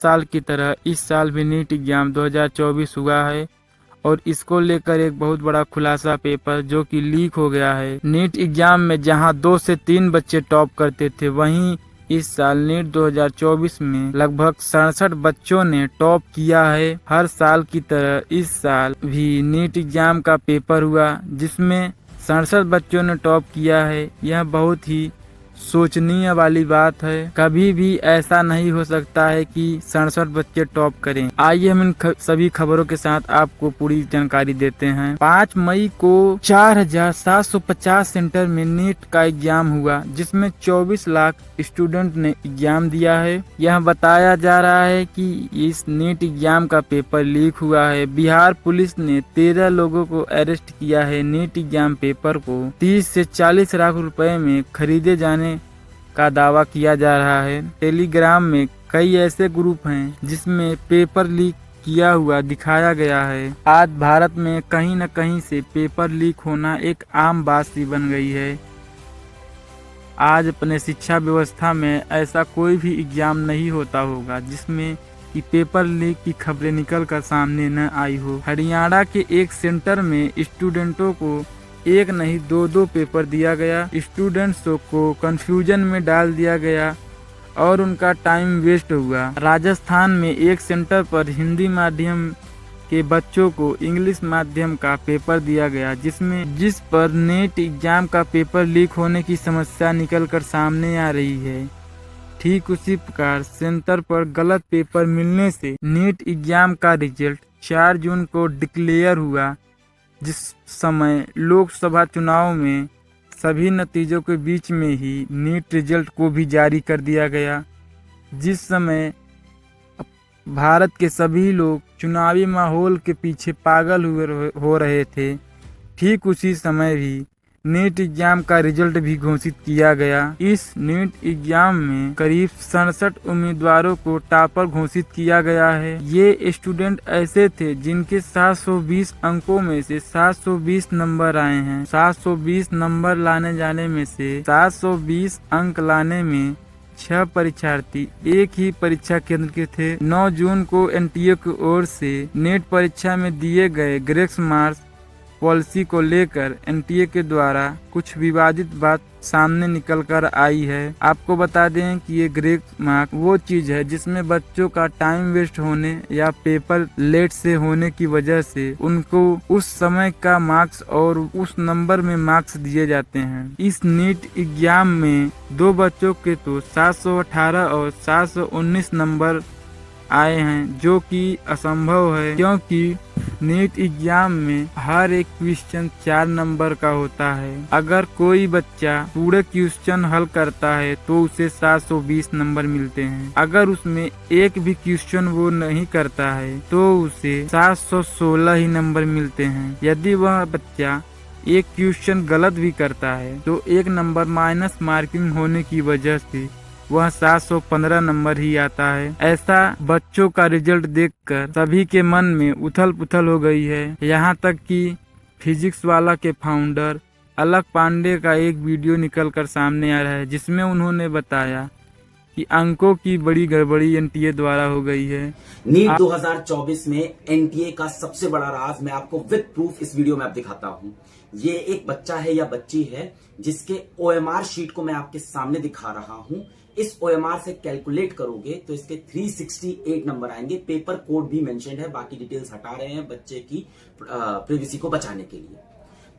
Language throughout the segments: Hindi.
साल की तरह इस साल भी नीट एग्जाम 2024 हुआ है और इसको लेकर एक बहुत बड़ा खुलासा पेपर जो कि लीक हो गया है। नीट एग्जाम में जहां 2 से 3 बच्चे टॉप करते थे, वहीं इस साल नीट 2024 में लगभग 67 बच्चों ने टॉप किया है। हर साल की तरह इस साल भी नीट एग्जाम का पेपर हुआ जिसमें 67 बच्चों ने टॉप किया है। यह बहुत ही सोचनीय वाली बात है। कभी भी ऐसा नहीं हो सकता है कि 67 बच्चे टॉप करें। आइए हम इन सभी खबरों के साथ आपको पूरी जानकारी देते हैं। 5 मई को 4750 सेंटर में नीट का एग्जाम हुआ जिसमें 24 लाख स्टूडेंट ने एग्जाम दिया है। यह बताया जा रहा है कि इस नीट एग्जाम का पेपर लीक हुआ है। बिहार पुलिस ने 13 लोगों को अरेस्ट किया है। नीट एग्जाम पेपर को 30 से 40 लाख रुपए में खरीदे जाने का दावा किया जा रहा है। टेलीग्राम में कई ऐसे ग्रुप हैं जिसमें पेपर लीक किया हुआ दिखाया गया है। आज भारत में कहीं न कहीं से पेपर लीक होना एक आम बात सी बन गई है। आज अपने शिक्षा व्यवस्था में ऐसा कोई भी एग्जाम नहीं होता होगा जिसमें कि पेपर लीक की खबरें निकल कर सामने न आई हो। हरियाणा के एक सेंटर में स्टूडेंटों को एक नहीं 2 पेपर दिया गया। स्टूडेंट्स को कंफ्यूजन में डाल दिया गया और उनका टाइम वेस्ट हुआ। राजस्थान में एक सेंटर पर हिंदी माध्यम के बच्चों को इंग्लिश माध्यम का पेपर दिया गया जिस पर नीट एग्जाम का पेपर लीक होने की समस्या निकलकर सामने आ रही है। ठीक उसी प्रकार सेंटर पर गलत पेपर मिलने से नीट एग्जाम का रिजल्ट 4 जून को डिक्लेयर हुआ। जिस समय लोकसभा चुनाव में सभी नतीजों के बीच में ही नीट रिजल्ट को भी जारी कर दिया गया। जिस समय भारत के सभी लोग चुनावी माहौल के पीछे पागल हो रहे थे, ठीक उसी समय भी नीट एग्जाम का रिजल्ट भी घोषित किया गया। इस नीट एग्जाम में करीब 67 उम्मीदवारों को टॉपर घोषित किया गया है। ये स्टूडेंट ऐसे थे जिनके 720 अंकों में से 720 नंबर आए हैं। 720 नंबर लाने जाने में से 720 अंक लाने में 6 परीक्षार्थी एक ही परीक्षा केंद्र के थे। 9 जून को एनटीए की ओर से नीट परीक्षा में दिए गए ग्रेस मार्क्स पॉलिसी को लेकर एनटीए के द्वारा कुछ विवादित बात सामने निकल कर आई है। आपको बता दें कि ये ग्रेस मार्क वो चीज है जिसमें बच्चों का टाइम वेस्ट होने या पेपर लेट से होने की वजह से उनको उस समय का मार्क्स और उस नंबर में मार्क्स दिए जाते हैं। इस नीट एग्जाम में 2 बच्चों के तो 718 और 719 नंबर आए हैं जो कि असंभव है क्योंकि नीट एग्जाम में हर एक क्वेश्चन 4 नंबर का होता है। अगर कोई बच्चा पूरे क्वेश्चन हल करता है तो उसे 720 नंबर मिलते हैं। अगर उसमें एक भी क्वेश्चन वो नहीं करता है तो उसे 716 ही नंबर मिलते हैं। यदि वह बच्चा एक क्वेश्चन गलत भी करता है तो 1 नंबर माइनस मार्किंग होने की वजह से वह 715 नंबर ही आता है। ऐसा बच्चों का रिजल्ट देखकर सभी के मन में उथल पुथल हो गई है। यहाँ तक कि फिजिक्स वाला के फाउंडर अलक पांडे का एक वीडियो निकलकर सामने आ रहा है जिसमें उन्होंने बताया कि अंकों की बड़ी गड़बड़ी एनटीए द्वारा हो गई है। नीट 2024 में एनटीए का सबसे बड़ा राज मैं आपको विद प्रूफ इस वीडियो में आप दिखाता हूं। ये एक बच्चा है या बच्ची है जिसके ओएमआर शीट को मैं आपके सामने दिखा रहा हूं। इस ओएमआर से कैलकुलेट करोगे तो इसके 368 नंबर आएंगे। पेपर कोड भी मेंशन्ड है, बाकी डिटेल्स हटा रहे हैं बच्चे की प्रिवेसी को बचाने के लिए।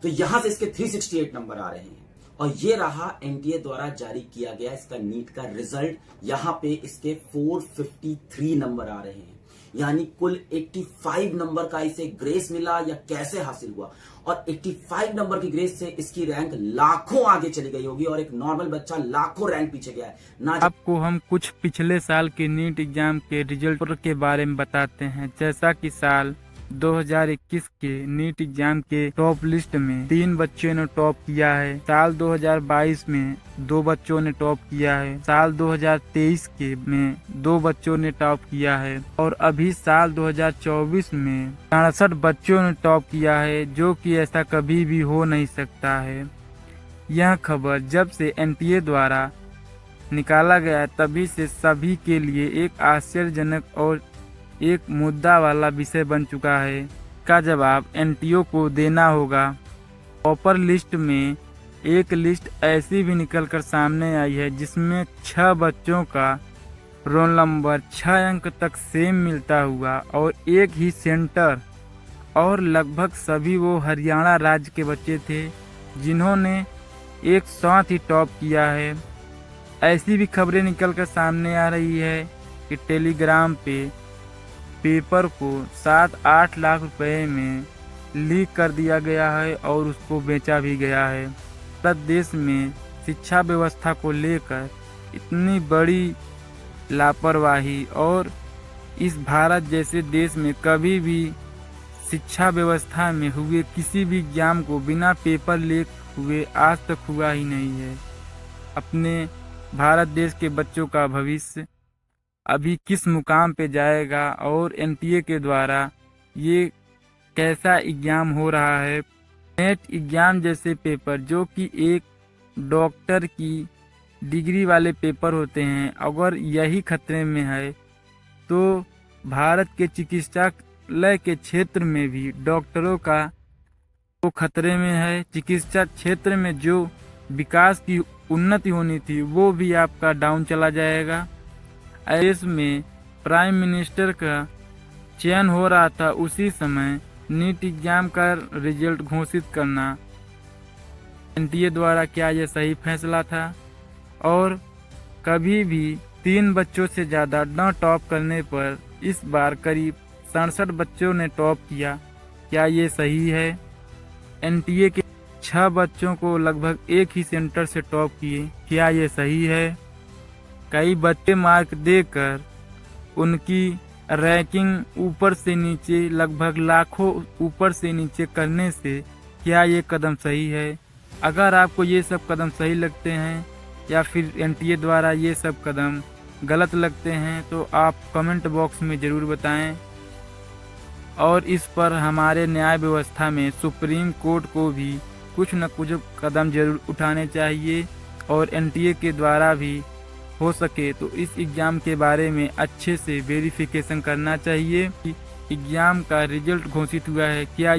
तो यहां से इसके 368 नंबर आ रहे हैं और ये रहा एनटीए द्वारा जारी किया गया इसका नीट का रिजल्ट। यहां पे इसके 453 नंबर आ रहे हैं, यानी कुल 85 नंबर का इसे ग्रेस मिला या कैसे हासिल हुआ। और 85 नंबर की ग्रेस से इसकी रैंक लाखों आगे चली गई होगी और एक नॉर्मल बच्चा लाखों रैंक पीछे गया है ना। आपको हम कुछ पिछले साल के नीट एग्जाम के रिजल्ट के बारे में बताते हैं। जैसा कि साल 2021 के नीट एग्जाम के टॉप लिस्ट में 3 बच्चों ने टॉप किया है। साल 2022 में 2 बच्चों ने टॉप किया है। साल 2023 के में 2 बच्चों ने टॉप किया है और अभी साल 2024 में 67 बच्चों ने टॉप किया है, जो कि ऐसा कभी भी हो नहीं सकता है। यह खबर जब से एनटीए द्वारा निकाला गया तभी से सभी के लिए एक आश्चर्यजनक और एक मुद्दा वाला विषय बन चुका है। का जवाब एनटीओ को देना होगा। टॉपर लिस्ट में एक लिस्ट ऐसी भी निकलकर सामने आई है जिसमें 6 बच्चों का रोल नंबर 6 अंक तक सेम मिलता हुआ और एक ही सेंटर, और लगभग सभी वो हरियाणा राज्य के बच्चे थे जिन्होंने एक साथ ही टॉप किया है। ऐसी भी खबरें निकलकर सामने आ रही है कि टेलीग्राम पे पेपर को 7-8 लाख रुपए में लीक कर दिया गया है और उसको बेचा भी गया है। भारत देश में शिक्षा व्यवस्था को लेकर इतनी बड़ी लापरवाही, और इस भारत जैसे देश में कभी भी शिक्षा व्यवस्था में हुए किसी भी एग्जाम को बिना पेपर लीक हुए आज तक हुआ ही नहीं है। अपने भारत देश के बच्चों का भविष्य अभी किस मुकाम पे जाएगा और एनटीए के द्वारा ये कैसा एग्जाम हो रहा है। नेट एग्जाम जैसे पेपर जो कि एक डॉक्टर की डिग्री वाले पेपर होते हैं, अगर यही खतरे में है तो भारत के चिकित्सालय के क्षेत्र में भी डॉक्टरों का वो खतरे में है। चिकित्सा क्षेत्र में जो विकास की उन्नति होनी थी वो भी आपका डाउन चला जाएगा। देश में प्राइम मिनिस्टर का चयन हो रहा था, उसी समय नीट एग्जाम का रिजल्ट घोषित करना एनटीए द्वारा क्या यह सही फैसला था? और कभी भी 3 बच्चों से ज़्यादा न टॉप करने पर इस बार करीब 67 बच्चों ने टॉप किया, क्या ये सही है? एनटीए के 6 बच्चों को लगभग एक ही सेंटर से टॉप किए, क्या ये सही है? कई बच्चे मार्क देकर उनकी रैंकिंग ऊपर से नीचे लगभग लाखों ऊपर से नीचे करने से क्या ये कदम सही है? अगर आपको ये सब कदम सही लगते हैं या फिर एनटीए द्वारा ये सब कदम गलत लगते हैं तो आप कमेंट बॉक्स में ज़रूर बताएं। और इस पर हमारे न्याय व्यवस्था में सुप्रीम कोर्ट को भी कुछ न कुछ कदम जरूर उठाने चाहिए, और एनटीए के द्वारा भी हो सके तो इस एग्ज़ाम के बारे में अच्छे से वेरिफिकेशन करना चाहिए कि एग्ज़ाम का रिजल्ट घोषित हुआ है, क्या